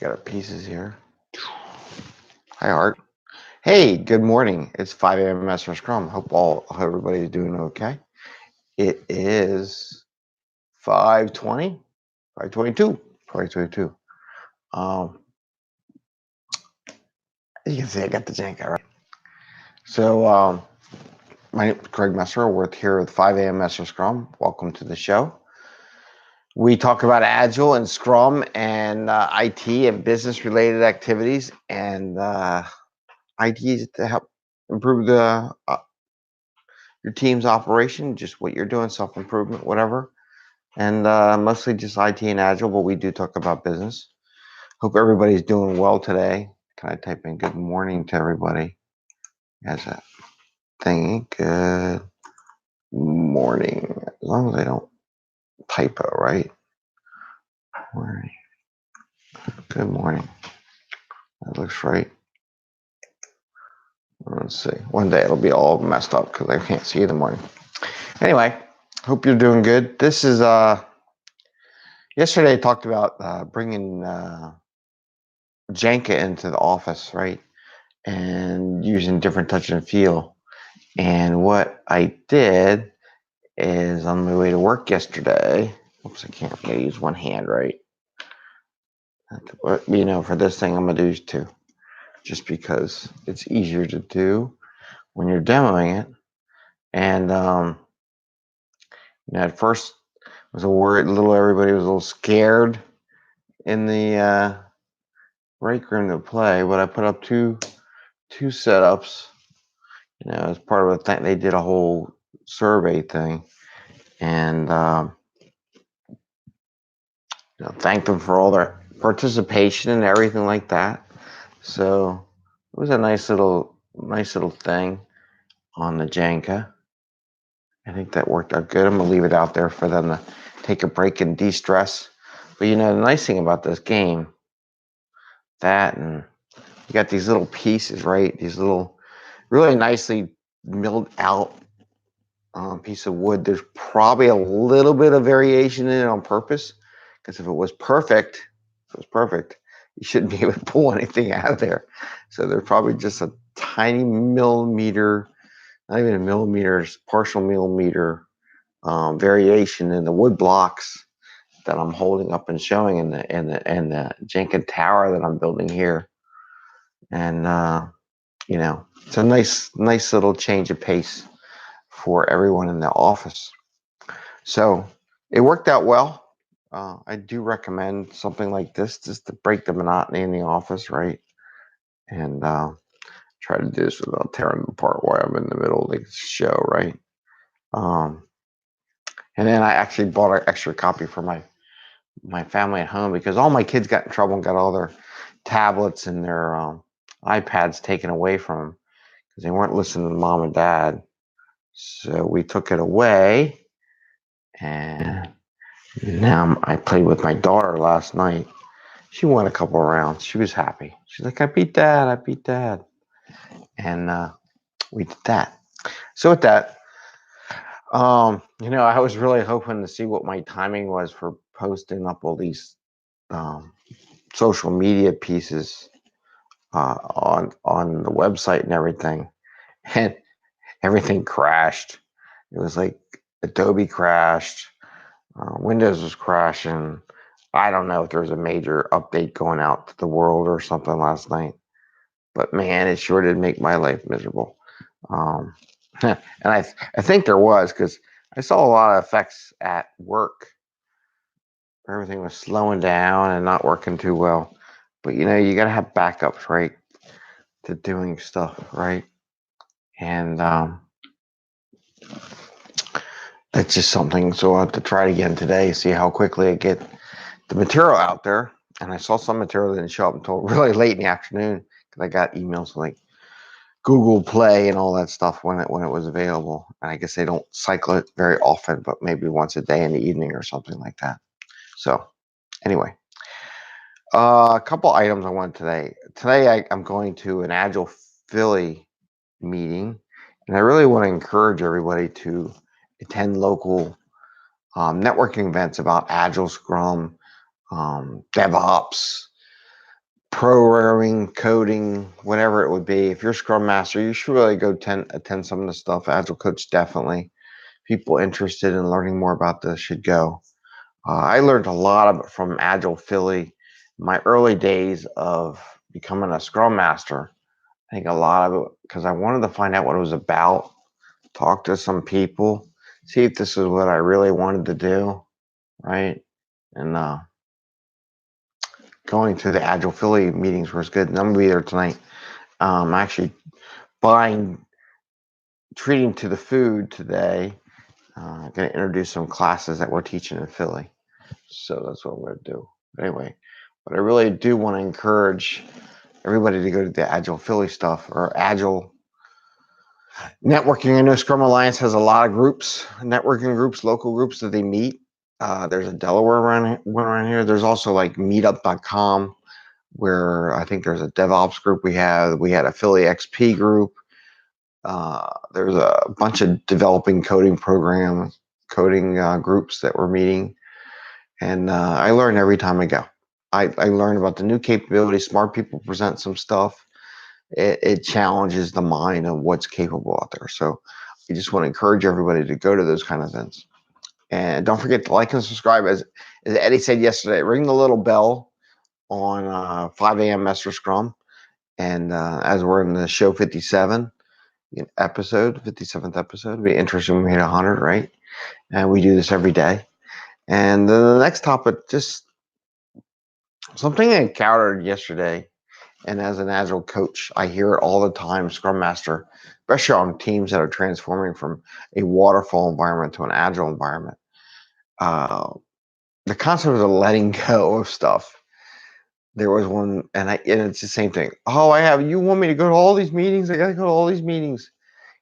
Got our pieces here. Hi, Art. Hey, good morning. It's 5 a.m. Mester Scrum. Hope everybody's doing okay. It is 5:20, 5:22, 5:22. As you can see, I got the Jenga right. So, my name is Craig Messer. We're here with 5 a.m. Mester Scrum. Welcome to the show. We talk about Agile and Scrum and IT and business-related activities and ideas to help improve your team's operation, just what you're doing, self-improvement, whatever. And mostly just IT and Agile, but we do talk about business. Hope everybody's doing well today. Can I type in good morning to everybody? As a thing, good morning. As long as I don't typo, right? Morning. Good morning. That looks right. Let's see. One day it'll be all messed up because I can't see in the morning. Anyway, hope you're doing good. This is yesterday I talked about bringing Jenga into the office, right? And using different touch and feel. And what I did is on my way to work yesterday, oops, I can't use one hand, right? But, for this thing, I'm going to do two, just because it's easier to do when you're demoing it. And, at first, it was everybody was a little scared in the break room to play, but I put up two setups. As part of a thing, they did a whole survey thing, and thanked them for all their participation and everything like that. So it was a nice little thing on the Jenga. I think that worked out good. I'm gonna leave it out there for them to take a break and de-stress. But the nice thing about this game, and you got these little pieces, right? These little really nicely milled out piece of wood. There's probably a little bit of variation in it on purpose, because if it was perfect, you shouldn't be able to pull anything out of there. So there's probably just a tiny millimeter, not even a millimeter, partial millimeter variation in the wood blocks that I'm holding up and showing in the Jenga tower that I'm building here. And it's a nice little change of pace for everyone in the office. So it worked out well. I do recommend something like this just to break the monotony in the office, right? And try to do this without tearing them apart while I'm in the middle of the show, right? And then I actually bought an extra copy for my family at home, because all my kids got in trouble and got all their tablets and their iPads taken away from them because they weren't listening to mom and dad. So we took it away, and now I played with my daughter last night. She won a couple of rounds. She was happy. She's like, I beat dad. And we did that. So with that, I was really hoping to see what my timing was for posting up all these social media pieces on the website and everything. And everything crashed. It was like Adobe crashed. Windows was crashing. I don't know if there was a major update going out to the world or something last night, but man, it sure did make my life miserable. And I think there was, because I saw a lot of effects at work. Everything was slowing down and not working too well. But you got to have backups, right, to doing stuff, right? And that's just something. So I'll have to try it again today, see how quickly I get the material out there. And I saw some material that didn't show up until really late in the afternoon, because I got emails like Google Play and all that stuff when it was available. And I guess they don't cycle it very often, but maybe once a day in the evening or something like that. So anyway, a couple items I want today. Today I'm going to an Agile Philly meeting, and I really want to encourage everybody to attend local networking events about Agile, Scrum, DevOps, programming, coding, whatever it would be. If you're Scrum Master, you should really go attend some of the stuff. Agile Coach, definitely. People interested in learning more about this should go. I learned a lot of it from Agile Philly. My early days of becoming a Scrum Master, I think a lot of it because I wanted to find out what it was about, talk to some people, see if this is what I really wanted to do, right? And going to the Agile Philly meetings was good. And I'm gonna be there tonight. Actually treating to the food today. I'm gonna introduce some classes that we're teaching in Philly. So that's what I'm gonna do. But anyway, but I really do want to encourage everybody to go to the Agile Philly stuff or Agile networking. I know Scrum Alliance has a lot of groups, networking groups, local groups that they meet. There's a Delaware one around here. There's also like meetup.com where I think there's a DevOps group we had a Philly XP group. There's a bunch of developing coding groups that we're meeting. And I learn every time I go. I learn about the new capabilities. Smart people present some stuff. It challenges the mind of what's capable out there. So I just want to encourage everybody to go to those kind of events. And don't forget to like and subscribe. As Eddie said yesterday, ring the little bell on 5am Mester Scrum. And as we're in the show 57 episode, 57th episode, it'll be interesting when we hit 100, right? And we do this every day. And then the next topic, just something I encountered yesterday, and as an Agile coach, I hear it all the time, Scrum Master, especially on teams that are transforming from a Waterfall environment to an Agile environment. The concept of letting go of stuff. There was one, and it's the same thing. Oh, you want me to go to all these meetings? I got to go to all these meetings.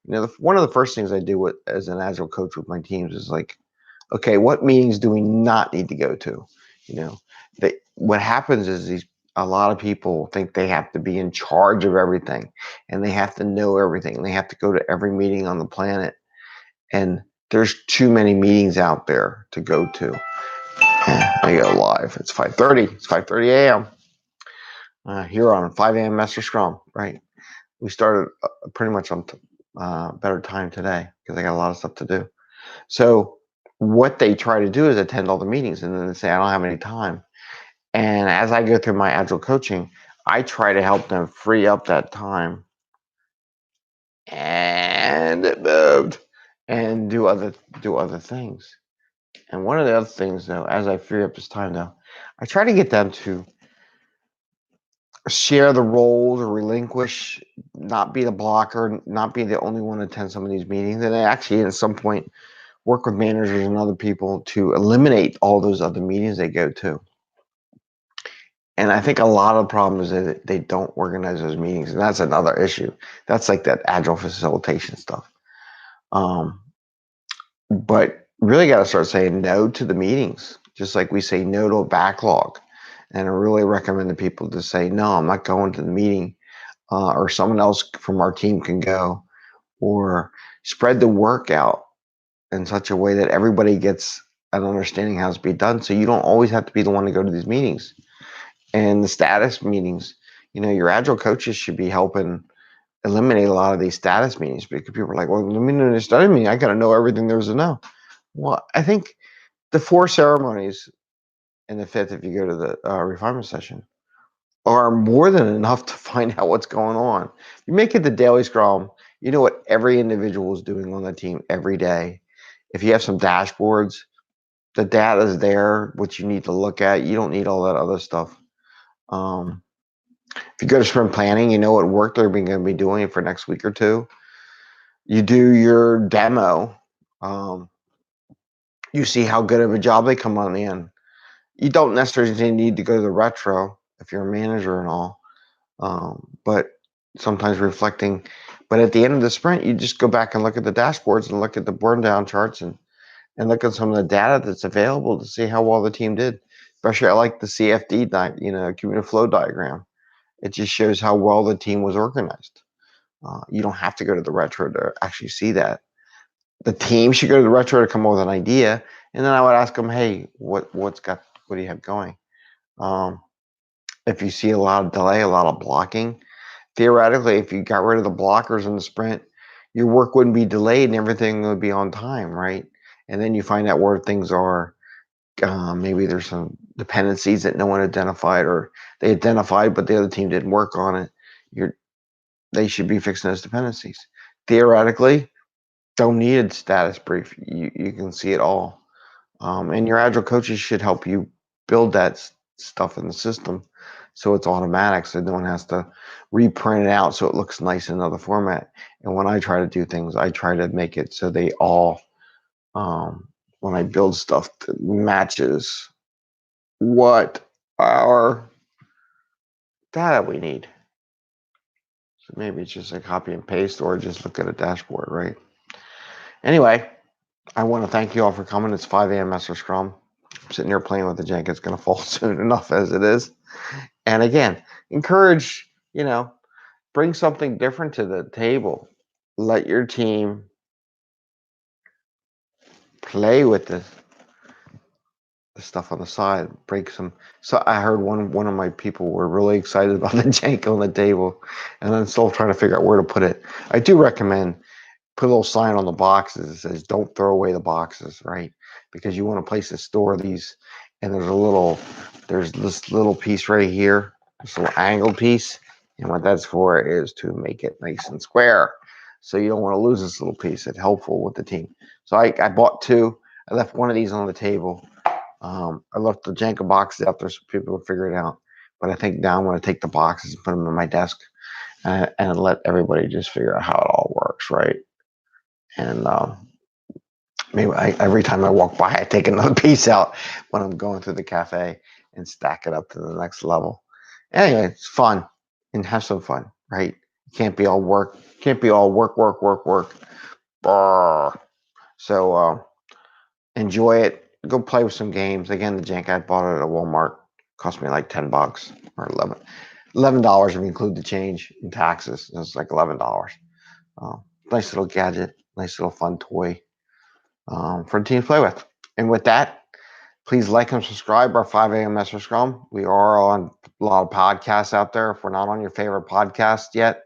One of the first things I do as an Agile coach with my teams is like, okay, what meetings do we not need to go to? What happens is a lot of people think they have to be in charge of everything and they have to know everything and they have to go to every meeting on the planet. And there's too many meetings out there to go to. And I go live. It's 5:30. It's 5:30 a.m. Here on 5am Mester Scrum, right? We started pretty much on better time today because I got a lot of stuff to do. So what they try to do is attend all the meetings and then they say, I don't have any time. And as I go through my Agile coaching, I try to help them free up that time. And it moved. And do other things. And one of the other things, though, as I free up this time, though, I try to get them to share the roles or relinquish, not be the blocker, not be the only one to attend some of these meetings. And I actually, at some point, work with managers and other people to eliminate all those other meetings they go to. And I think a lot of the problem is that they don't organize those meetings, and that's another issue. That's like that Agile facilitation stuff. But really got to start saying no to the meetings, just like we say no to a backlog. And I really recommend to people to say, no, I'm not going to the meeting, or someone else from our team can go, or spread the work out in such a way that everybody gets an understanding how it's being done. So you don't always have to be the one to go to these meetings. And the status meetings, your Agile coaches should be helping eliminate a lot of these status meetings because people are like, well, let me know the study meeting. I got to know everything there is to know. Well, I think the 4 ceremonies and the 5th, if you go to the refinement session, are more than enough to find out what's going on. You make it the daily Scrum, you know what every individual is doing on the team every day. If you have some dashboards, the data is there, what you need to look at. You don't need all that other stuff. If you go to sprint planning, you know what work they're going to be doing for next week or two. You do your demo. You see how good of a job they come on the end. You don't necessarily need to go to the retro if you're a manager and all, but sometimes reflecting. But at the end of the sprint, you just go back and look at the dashboards and look at the burn down charts and look at some of the data that's available to see how well the team did. Especially, I like the CFD, cumulative flow diagram. It just shows how well the team was organized. You don't have to go to the retro to actually see that. The team should go to the retro to come up with an idea, and then I would ask them, "Hey, what do you have going?" if you see a lot of delay, a lot of blocking, theoretically, if you got rid of the blockers in the sprint, your work wouldn't be delayed and everything would be on time, right? And then you find out where things are. Maybe there's some dependencies that no one identified, or they identified but the other team didn't work on it. They should be fixing those dependencies. Theoretically, don't need a status brief. You can see it all. And your agile coaches should help you build that stuff in the system so it's automatic, so no one has to reprint it out so it looks nice in another format. And when I try to do things, I try to make it so they all, when I build stuff that matches what our data we need. So maybe it's just a copy and paste or just look at a dashboard, right? Anyway, I want to thank you all for coming. It's 5 a.m. Mester Scrum. I'm sitting here playing with the Jenga. It's going to fall soon enough as it is. And again, encourage, bring something different to the table. Let your team play with the stuff on the side. Break some. So I heard one of my people were really excited about the Jenga on the table, and I'm still trying to figure out where to put it. I do recommend put a little sign on the boxes that says don't throw away the boxes, right? Because you want a place to store these. And there's this little piece right here, this little angled piece. And what that's for is to make it nice and square. So you don't want to lose this little piece. It's helpful with the team. So I bought two. I left one of these on the table. I left the Jenga boxes out there so people will figure it out. But I think now I'm going to take the boxes and put them on my desk and let everybody just figure out how it all works, right? And maybe every time I walk by, I take another piece out when I'm going through the cafe and stack it up to the next level. Anyway, it's fun and have some fun, right? Can't be all work. Can't be all work, work, work, work. Brr. So enjoy it. Go play with some games. Again, the Jenga I bought it at Walmart. Cost me like $10 or $11 if you include the change in taxes. It's like $11. Nice little gadget. Nice little fun toy. For the team to play with. And with that, please like and subscribe our 5 a.m. Mester Scrum. We are on a lot of podcasts out there. If we're not on your favorite podcast yet,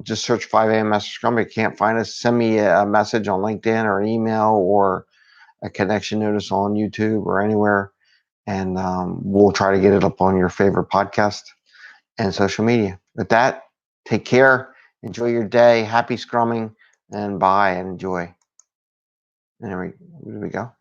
just search 5 a.m. Mester Scrum. If you can't find us, send me a message on LinkedIn or an email or a connection notice on YouTube or anywhere, and we'll try to get it up on your favorite podcast and social media. With that, take care. Enjoy your day. Happy scrumming, and bye and enjoy. And there we go.